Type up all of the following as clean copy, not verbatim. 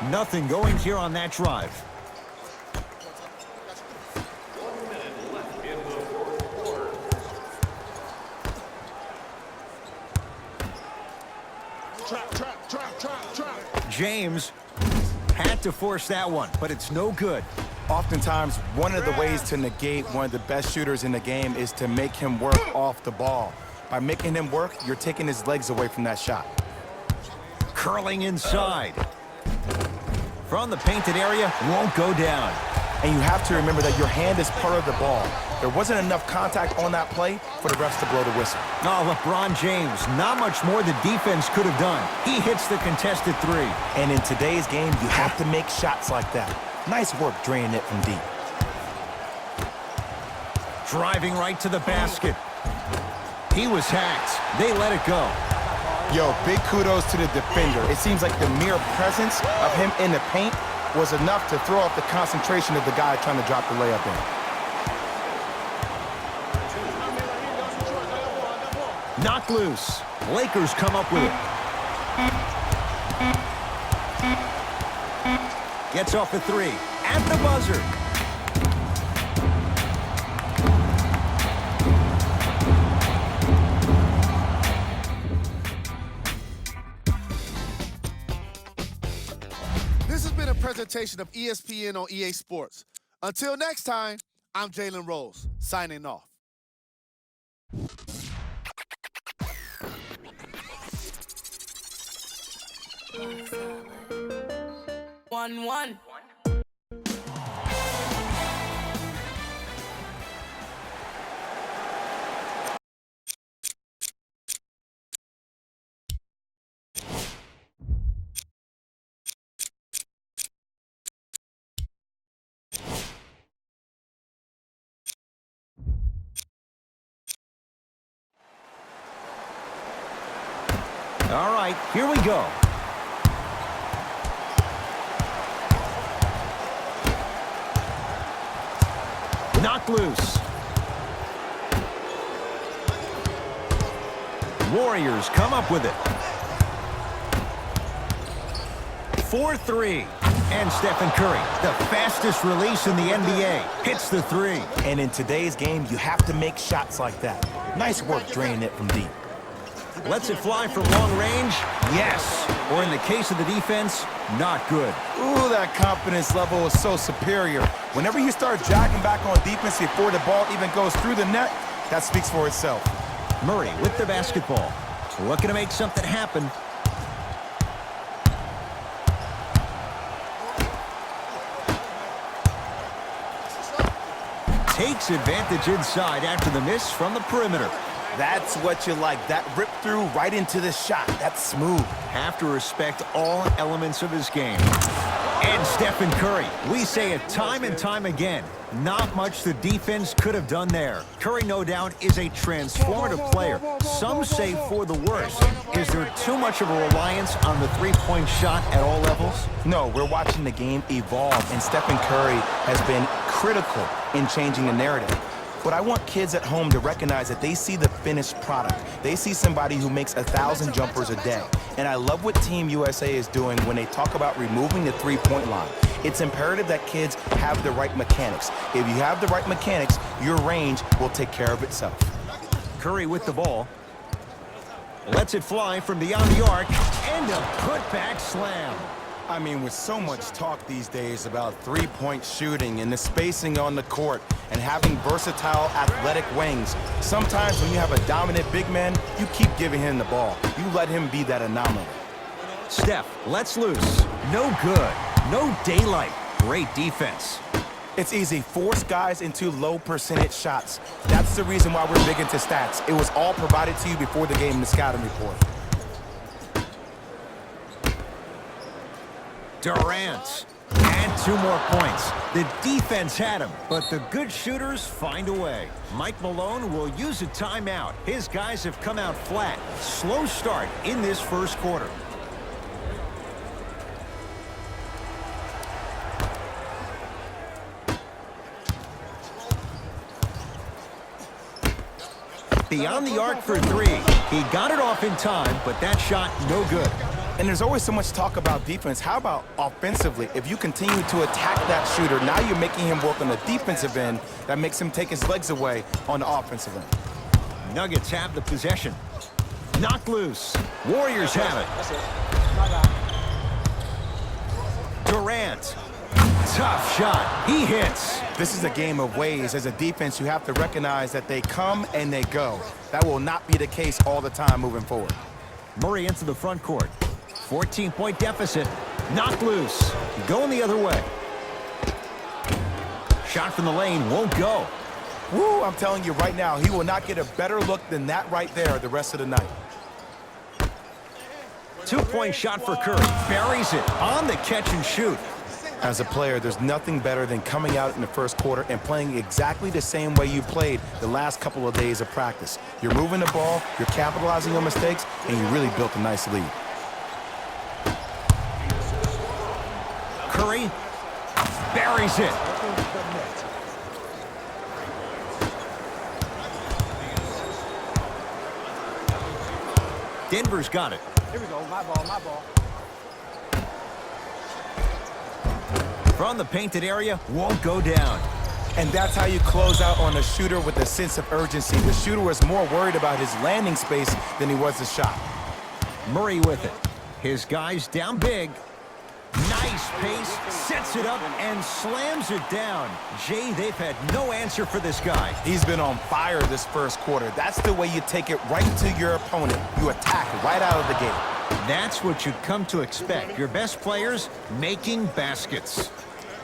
Nothing going here on that drive. James had to force that one, but it's no good. Oftentimes, one of the ways to negate one of the best shooters in the game is to make him work off the ball. By making him work, you're taking his legs away from that shot. Curling inside. From the painted area, won't go down. And you have to remember that your hand is part of the ball. There wasn't enough contact on that play for the refs to blow the whistle. Oh, LeBron James, not much more the defense could have done. He hits the contested three. And in today's game, you have to make shots like that. Nice work draining it from deep. Driving right to the basket. He was hacked. They let it go. Yo, big kudos to the defender. It seems like the mere presence of him in the paint was enough to throw off the concentration of the guy trying to drop the layup in. Knocked loose. Lakers come up with it. Gets off the three. At the buzzer. This has been a presentation of ESPN on EA Sports. Until next time, I'm Jalen Rose, signing off. 1-1. All right, here we go. Knocked loose. Warriors come up with it. 4-3. And Stephen Curry, the fastest release in the NBA, hits the three. And in today's game, you have to make shots like that. Nice work draining it from deep. Lets it fly from long range? Yes. Or in the case of the defense, not good. Ooh, that confidence level is so superior. Whenever you start jogging back on defense before the ball even goes through the net, that speaks for itself. Murray with the basketball. Looking to make something happen. Takes advantage inside after the miss from the perimeter. That's what you like. That rip through right into the shot. That's smooth. Have to respect all elements of his game. And Stephen Curry, we say it time and time again, not much the defense could have done there. Curry, no doubt, is a transformative player. Some say for the worse. Is there too much of a reliance on the three-point shot at all levels? No, we're watching the game evolve, and Stephen Curry has been critical in changing the narrative. But I want kids at home to recognize that they see the finished product. They see somebody who makes 1,000 jumpers a day. And I love what Team USA is doing when they talk about removing the three-point line. It's imperative that kids have the right mechanics. If you have the right mechanics, your range will take care of itself. Curry with the ball. Lets it fly from beyond the arc. And a putback slam. I mean, with so much talk these days about three-point shooting and the spacing on the court and having versatile athletic wings, sometimes when you have a dominant big man, you keep giving him the ball. You let him be that anomaly. Steph lets loose. No good. No daylight. Great defense. It's easy. Force guys into low percentage shots. That's the reason why we're big into stats. It was all provided to you before the game in the scouting report. Durant. And 2 more points. The defense had him, but the good shooters find a way. Mike Malone will use a timeout. His guys have come out flat. Slow start in this first quarter. Beyond the arc for 3. He got it off in time, but that shot no good. And there's always so much talk about defense. How about offensively? If you continue to attack that shooter, now you're making him work on the defensive end. That makes him take his legs away on the offensive end. Nuggets have the possession. Knocked loose. Warriors have it. Durant. Tough shot. He hits. This is a game of ways. As a defense, you have to recognize that they come and they go. That will not be the case all the time moving forward. Murray into the front court. 14-point deficit. Knocked loose. Going the other way. Shot from the lane won't go. Woo, I'm telling you right now, he will not get a better look than that right there the rest of the night. 2-point shot for Curry. Buries it on the catch and shoot. As a player, there's nothing better than coming out in the first quarter and playing exactly the same way you played the last couple of days of practice. You're moving the ball, you're capitalizing on mistakes, and you really built a nice lead. Curry buries it. Denver's got it. Here we go, my ball, my ball. From the painted area, won't go down. And that's how you close out on a shooter with a sense of urgency. The shooter was more worried about his landing space than he was the shot. Murray with it. His guys down big. Nice pace, sets it up, and slams it down. Jay, they've had no answer for this guy. He's been on fire this first quarter. That's the way you take it right to your opponent. You attack right out of the gate. That's what you've come to expect. Your best players making baskets.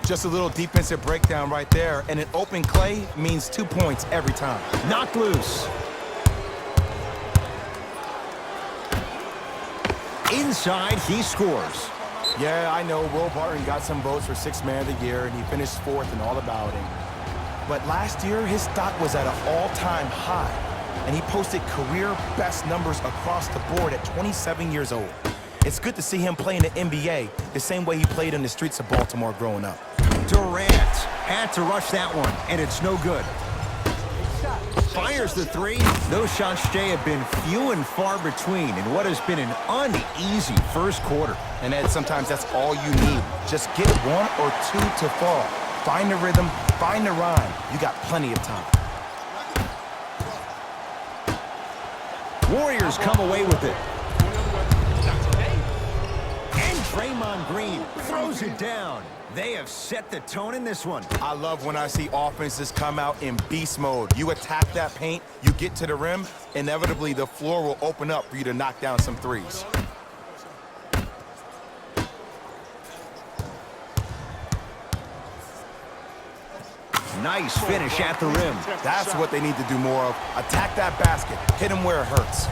Just a little defensive breakdown right there, and an open Clay means 2 points every time. Knocked loose. Inside, he scores. Yeah, I know Will Barton got some votes for Sixth Man of the Year, and he finished 4th in all the balloting. But last year, his stock was at an all-time high, and he posted career best numbers across the board at 27 years old. It's good to see him play in the NBA the same way he played in the streets of Baltimore growing up. Durant had to rush that one, and it's no good. Fires the three. Those shots, Jay, have been few and far between in what has been an uneasy first quarter. And Ed, sometimes that's all you need. Just get 1 or 2 to fall. Find the rhythm, find the rhyme. You got plenty of time. Warriors come away with it. And Draymond Green throws it down. They have set the tone in this one. I love when I see offenses come out in beast mode. You attack that paint, you get to the rim, inevitably the floor will open up for you to knock down some threes. Nice finish at the rim. That's what they need to do more of. Attack that basket. Hit him where it hurts.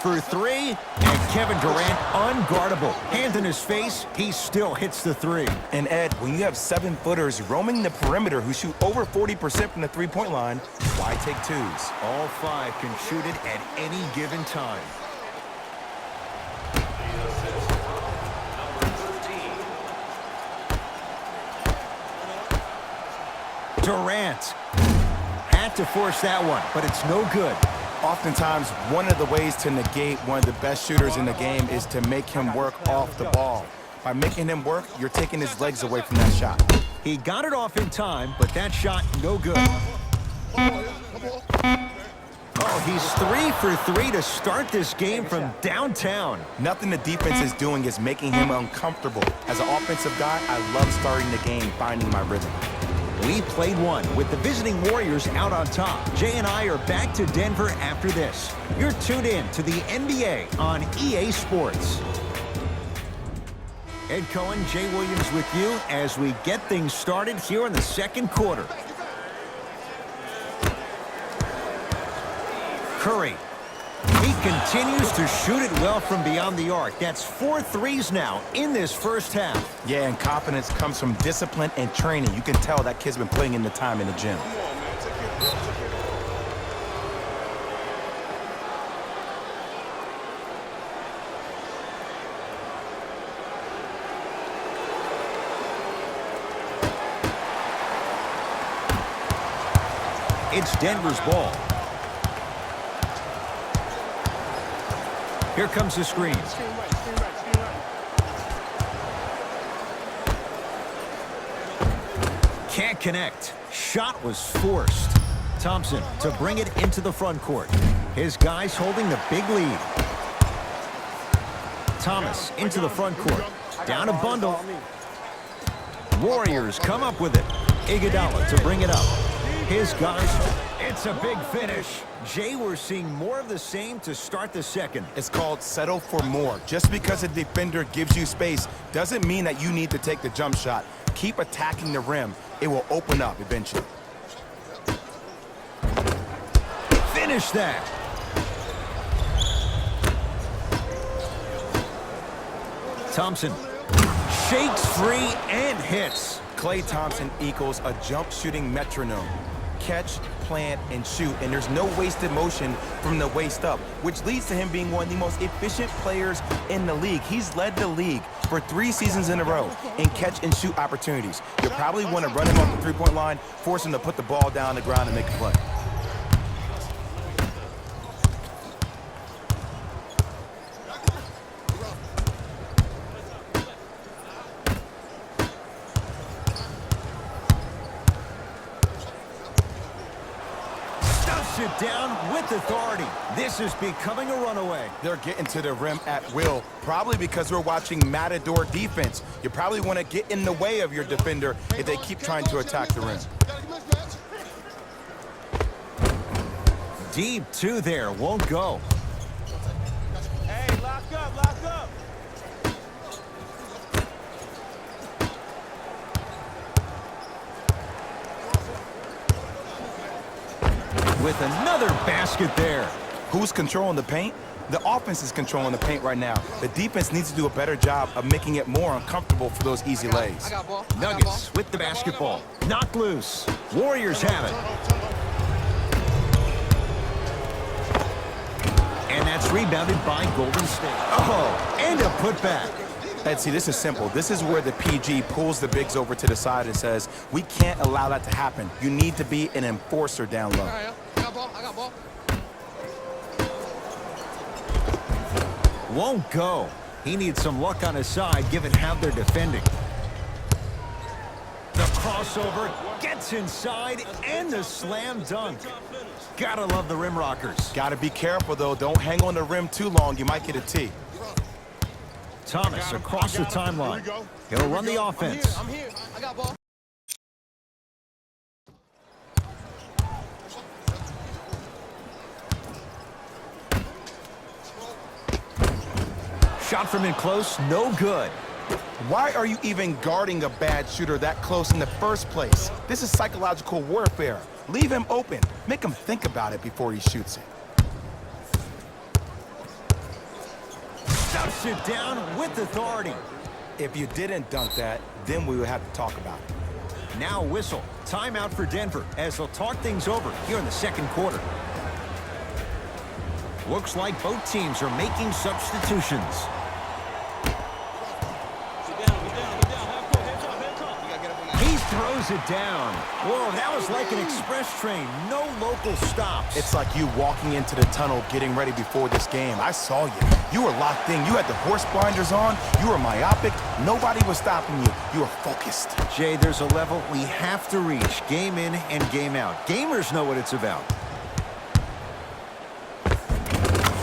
For three, and Kevin Durant unguardable. Hand in his face, he still hits the three. And Ed, when you have 7-footers roaming the perimeter who shoot over 40% from the three-point line, why take twos? All 5 can shoot it at any given time. Durant had to force that one, but it's no good. Oftentimes, one of the ways to negate one of the best shooters in the game is to make him work off the ball. By making him work, you're taking his legs away from that shot. He got it off in time, but that shot no good. Oh, he's 3 for 3 to start this game from downtown. Nothing the defense is doing is making him uncomfortable. As an offensive guy, I love starting the game, finding my rhythm. We played one with the visiting Warriors out on top. Jay and I are back to Denver after this. You're tuned in to the NBA on EA Sports. Ed Cohen, Jay Williams with you as we get things started here in the second quarter. Curry. He continues to shoot it well from beyond the arc. That's 4 threes now in this first half. Yeah, and confidence comes from discipline and training. You can tell that kid's been putting in the time in the gym. It's Denver's ball. Here comes the screen. Can't connect. Shot was forced. Thompson to bring it into the front court. His guys holding the big lead. Thomas into the front court. Down a bundle. Warriors come up with it. Iguodala to bring it up. His guys. It's a big finish. Jay, we're seeing more of the same to start the second. It's called settle for more. Just because a defender gives you space doesn't mean that you need to take the jump shot. Keep attacking the rim. It will open up eventually. Finish that. Thompson shakes free and hits. Klay Thompson equals a jump shooting metronome. Catch, plant, and shoot, and there's no wasted motion from the waist up, which leads to him being one of the most efficient players in the league. He's led the league for 3 seasons in a row in catch and shoot opportunities. You'll probably want to run him off the three-point line, force him to put the ball down on the ground and make a play. It down with authority. This is becoming a runaway. They're getting to the rim at will, probably because we're watching Matador defense. You probably want to get in the way of your defender if they keep trying to attack the rim. Deep two there, won't go. Hey, lock up, lock up. With another basket there. Who's controlling the paint? The offense is controlling the paint right now. The defense needs to do a better job of making it more uncomfortable for those easy lays. Nuggets with the basketball. Knocked loose. Warriors have it. And that's rebounded by Golden State. Oh, and a putback. And see, this is simple. This is where the PG pulls the bigs over to the side and says, we can't allow that to happen. You need to be an enforcer down low. I got ball. Won't go. He needs some luck on his side given how they're defending. The crossover gets inside and the slam dunk. Gotta love the rim rockers. Gotta be careful, though. Don't hang on the rim too long. You might get a tee. Thomas across the timeline. He'll run the offense. I'm here. I got ball. Shot from in close, no good. Why are you even guarding a bad shooter that close in the first place? This is psychological warfare. Leave him open. Make him think about it before he shoots it. Stuffs it down with authority. If you didn't dunk that, then we would have to talk about it. Now whistle. Timeout for Denver as they'll talk things over here in the second quarter. Looks like both teams are making substitutions. He throws it down. Whoa, that was like an express train. No local stops. It's like you walking into the tunnel getting ready before this game. I saw you. You were locked in. You had the horse blinders on. You were myopic. Nobody was stopping you. You were focused. Jay, there's a level we have to reach game in and game out. Gamers know what it's about.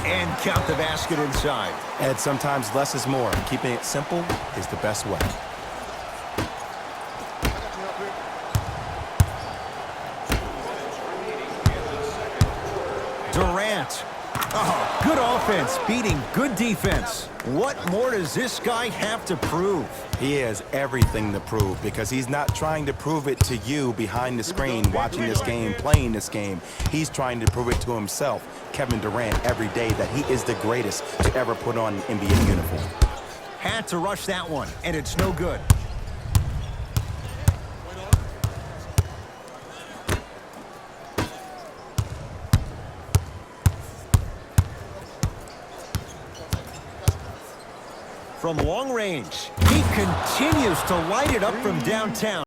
And count the basket inside. And sometimes less is more. Keeping it simple is the best way. Durant. Oh, good offense beating good defense. What more does this guy have to prove? He has everything to prove because he's not trying to prove it to you behind the screen, watching this game, playing this game. He's trying to prove it to himself, Kevin Durant, every day that he is the greatest to ever put on an NBA uniform. Had to rush that one, and it's no good. From long range, he continues to light it up from downtown.